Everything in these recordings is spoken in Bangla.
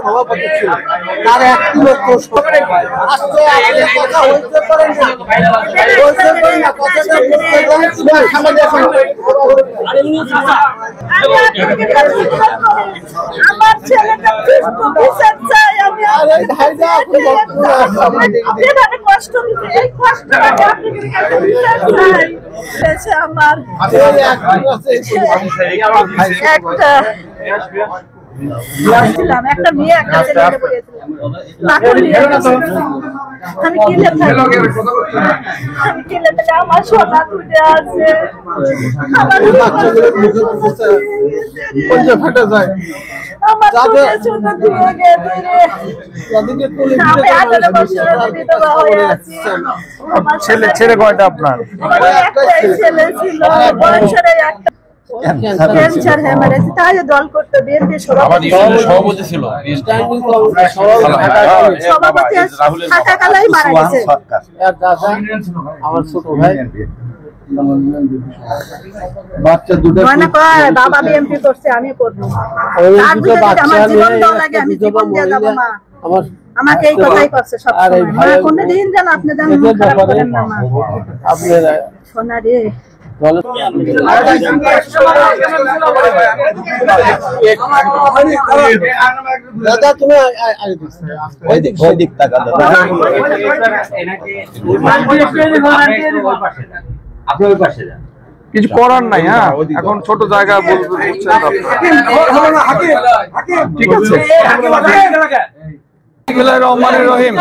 সভাপতি ছিল, তার একটি মাত্র আমার ছেলেটা কষ্ট এই কষ্ট আমার একটা মেয়ে একটা ছেলে আমি কিনে থেকে আমার সোনা তুলে আছে ছেলে কয়টা আপনার? ছেলে ছিল বয়সের একটা ক্যান্সার হেমারেজ তাই দল করতে বিএনপি সভাপতি ছিল সভাপতি থাকাকালেই মারা গেছে আমার ছোট ভাই বাচ্চা দুটো বাবা বিএনপি করছে আমি করবো আমার জীবন দেওয়া লাগে আমি জীবন দিয়ে যাবো মা আমাকে এই কথাই করছে সব কোনদিন যেন আপনি যেন খারাপ করেন না মা আপনারা সোনা রে দাদা তুমি ওই দিক টাকা দাদা আপনার পাশে যান, কিছু করার নাই। হ্যাঁ, এখন ছোট জায়গা ঠিক আছে। রহমানুর রহিম,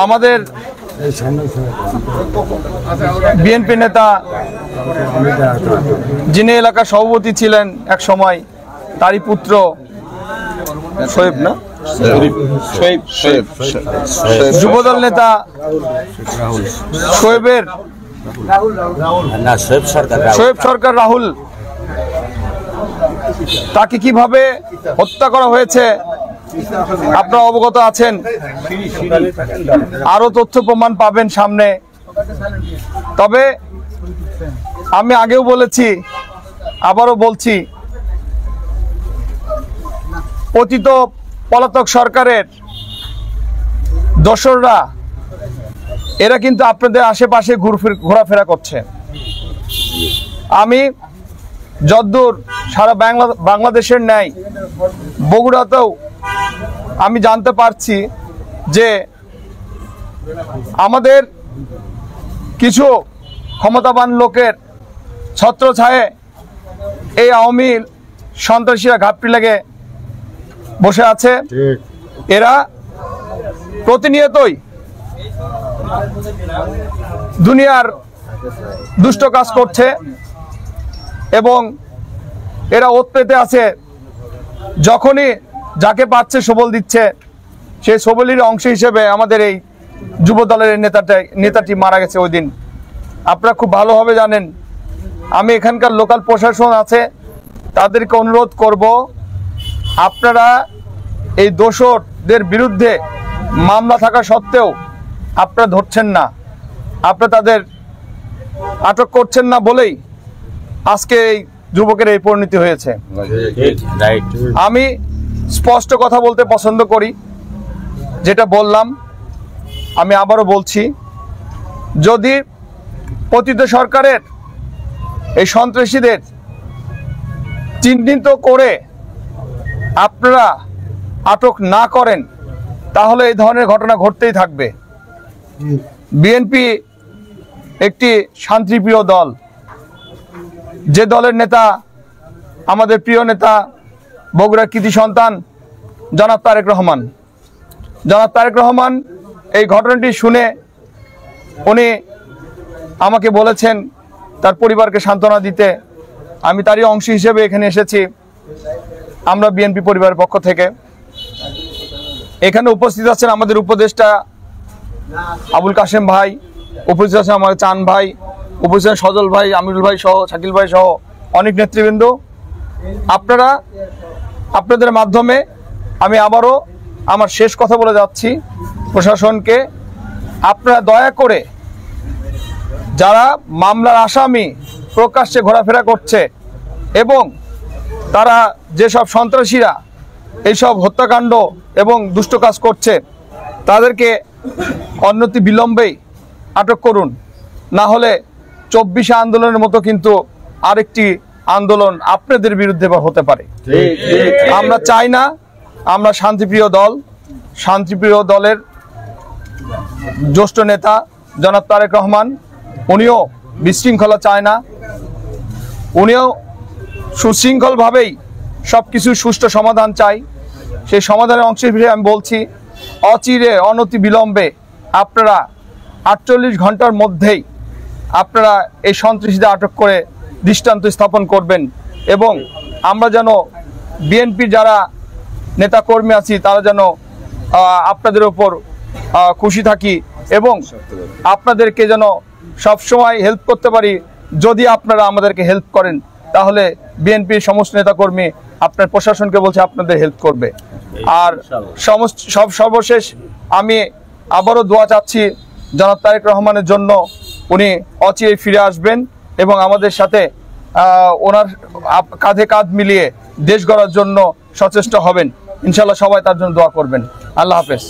আমাদের বিএনপি নেতা যিনি এলাকার সভাপতি ছিলেন এক সময়, তারই পুত্র শোয়েব না যুবদল নেতা শোয়েব সরকার রাহুল, তাকে কিভাবে হত্যা করা হয়েছে আপনারা অবগত আছেন। আরো তথ্য প্রমাণ পাবেন সামনে। তবে আমি আগেও বলেছি, আবারও বলছি, পতিত পলাতক সরকারের দোসররা এরা কিন্তু আপনাদের আশেপাশে ঘোরাফেরা করছে। আমি যদ্দূর সারা বাংলাদেশের ন্যায় বগুড়াতেও আমি জানতে পারছি যে আমাদের কিছু ক্ষমতাবান লোকের ছত্রছায়ে এই আওয়ামী সন্ত্রাসীরা ঘাপটি লেগে বসে আছে। এরা প্রতিনিয়তই দুনিয়ার দুষ্ট কাজ করছে এবং এরা ওত পেতে আছে। যখনই যাকে পাচ্ছে সবল দিচ্ছে, সেই সবলের অংশ হিসেবে আমাদের এই যুব দলের নেতাটি মারা গেছে ওই দিন। আপনারা খুব ভালোভাবে জানেন। আমি এখানকার লোকাল প্রশাসন আছে, তাদেরকে অনুরোধ করব, আপনারা এই দোষরদের বিরুদ্ধে মামলা থাকা সত্ত্বেও আপনারা ধরছেন না, আপনারা তাদের আটক করছেন না বলেই আজকে এই যুবকের এই পরিণতি হয়েছে। আমি স্পষ্ট কথা বলতে পছন্দ করি, যেটা বললাম আমি আবারও বলছি, যদি পতিত সরকারের এই সন্ত্রাসীদের চিহ্নিত করে আপনারা আটক না করেন, তাহলে এই ধরনের ঘটনা ঘটতেই থাকবে। বিএনপি একটি শান্তিপ্রিয় দল, যে দলের নেতা আমাদের প্রিয় নেতা বগুড়ার কৃতি সন্তান জনাব তারেক রহমান এই ঘটনাটি শুনে উনি আমাকে বলেছেন তার পরিবারকে সান্ত্বনা দিতে। আমি তারই অংশ হিসেবে এখানে এসেছি। আমরা বিএনপি পরিবারের পক্ষ থেকে এখানে উপস্থিত আছেন আমাদের উপদেষ্টা আবুল কাশেম ভাই, উপস্থিত আছেন আমাদের চান ভাই, উপস্থিত আছেন সজল ভাই, আমিরুল ভাই সহ, শাকিল ভাই সহ অনেক নেতৃবৃন্দ। আপনাদের মাধ্যমে আমি আবারও আমার শেষ কথা বলে যাচ্ছি, প্রশাসনকে আপনারা দয়া করে যারা মামলার আসামি প্রকাশ্যে ঘোরাফেরা করছে এবং তারা যেসব সন্ত্রাসীরা এইসব হত্যাকাণ্ড এবং দুষ্ট কাজ করছে তাদেরকে অনতি বিলম্বেই আটক করুন, না হলে 24 আন্দোলনের মতো কিন্তু আরেকটি আন্দোলন আপনাদের বিরুদ্ধে হতে পারে। আমরা চাই না, আমরা শান্তিপ্রিয় দল, শান্তিপ্রিয় দলের জ্যেষ্ঠ নেতা জনাব তারেক রহমান উনিও বিশৃঙ্খলা চায় না, উনিও সুশৃঙ্খলভাবেই সবকিছু সুষ্ঠু সমাধান চাই। সেই সমাধানের অংশ হিসেবে আমি বলছি অচিরে অনতি বিলম্বে আপনারা 48 ঘন্টার মধ্যেই আপনারা এই সন্ত্রাসীদের আটক করে দৃষ্টান্ত স্থাপন করবেন এবং আমরা যেন বিএনপির যারা নেতাকর্মী আছি তারা যেন আপনাদের উপর খুশি থাকি এবং আপনাদেরকে যেন সবসময় হেল্প করতে পারি। যদি আপনারা আমাদেরকে হেল্প করেন তাহলে বিএনপির সমস্ত নেতাকর্মী আপনার প্রশাসনকে বলছে আপনাদের হেল্প করবে। আর সর্বশেষ আমি আবারও দোয়া চাচ্ছি জনাব তারেক রহমানের জন্য, উনি অচিরেই ফিরে আসবেন এবং আমাদের সাথে ওনার কাঁধে কাঁধ মিলিয়ে দেশ গড়ার জন্য সচেষ্ট হবেন। ইনশাআল্লাহ সবাই তার জন্য দোয়া করবেন। আল্লাহ হাফেজ।